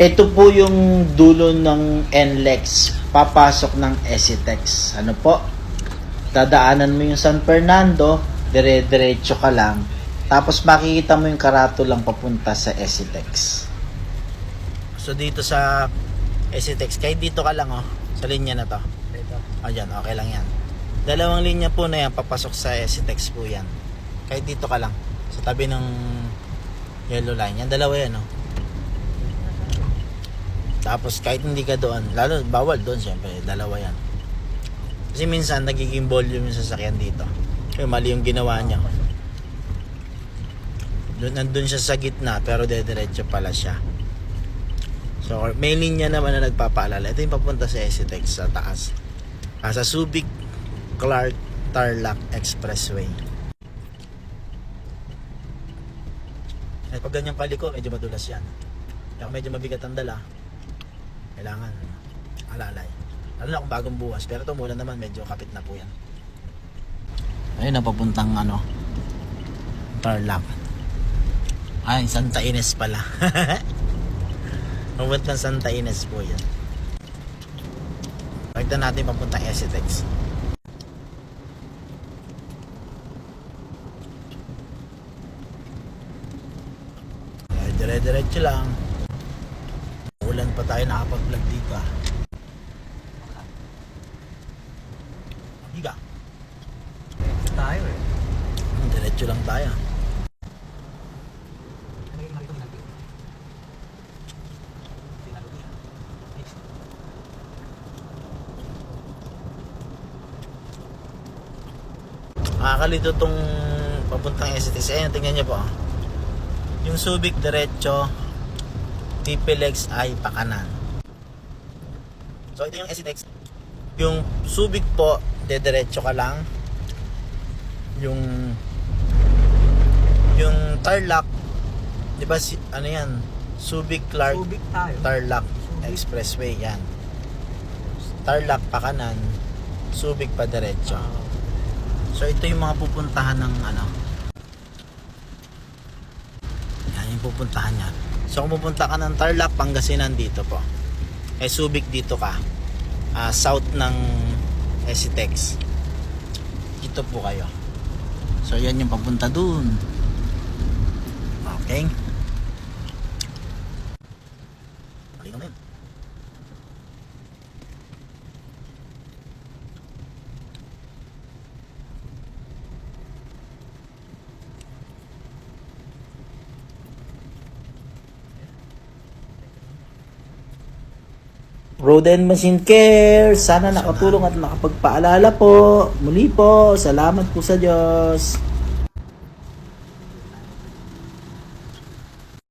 Ito po yung dulo ng NLEX, papasok ng Esitex. Ano po? Dadaanan mo yung San Fernando, dire-diretso ka lang. Tapos makikita mo yung lang papunta sa Esitex. So dito sa Esitex, kahit dito ka lang sa linya na to. Ayan, okay lang yan. Dalawang linya po na yan, papasok sa Esitex po yan. Kahit dito ka lang, sa tabi ng yellow line. Yan, dalawa yan Tapos kahit hindi ka doon, lalo bawal doon syempre, dalawa yan. Kasi minsan nagiging volume yung sasakyan dito. Kaya mali yung ginawa niya. Nandun siya sa gitna pero dediretso pala siya. So may linya naman na nagpapaalala. Ito yung papunta sa Esitex sa taas. Sa Subic Clark Tarlac Expressway. Pag ganyan paliko, medyo madulas yan. Kaya medyo mabigat ang dala, kailangan alalay. Lalo na kung bagong buwas. Pero ito mula naman, medyo kapit na po yan. Ayun na papuntang Tarlac. Ay, Santa Ines pala. Papuntang Santa Ines po yan. Pagda natin papuntang Esitex. Dire-diretso lang. Ulan pa tayo nakapag-vlog dito Higa. Tayo Diretso lang tayo. Makakalito tong papuntang Esitex. Ayan, tingnan nyo po. Yung Subic diretso, Tipilex ay pakanan. So ito yung Esitex. Yung Subic po, diretso ka lang. Yung Tarlac, di ba ano yan? Subic Clark Tarlac Expressway yan. Tarlac pakanan, Subic pa diretso. So ito yung mga pupuntahan ng yung pupuntahan niya. So kung pupunta ka ng Tarlac, Pangasinan, dito po. Subic dito ka. South ng Esitex. Dito po kayo. So yan yung papunta dun. Okay. Balik na yun. Road and Machine Care, sana nakatulong at nakapagpaalala po. Muli po, salamat po sa Diyos.